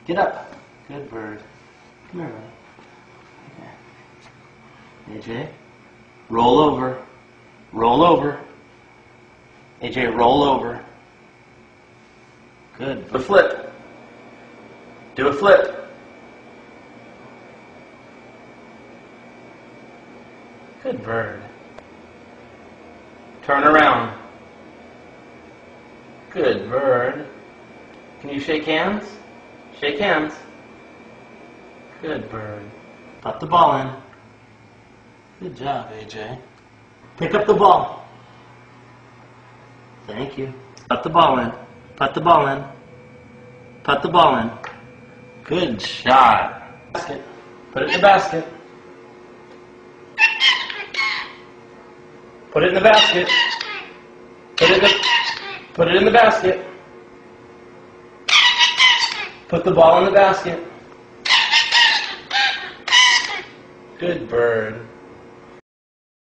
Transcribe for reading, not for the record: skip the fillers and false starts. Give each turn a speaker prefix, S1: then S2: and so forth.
S1: Get up. Good bird. Come here, buddy. Okay. AJ, roll over. Roll over. AJ, roll over. Good. Do a flip. Do a flip. Good bird. Turn around. Good bird. Can you shake hands? Shake hands. Good bird. Put the ball in. Good job, AJ. Pick up the ball. Thank you. Put the ball in. Put the ball in. Put the ball in. Good shot. Basket. Put it in the basket. Put it in the basket. Put it in the basket. Put the ball in the basket. Good bird.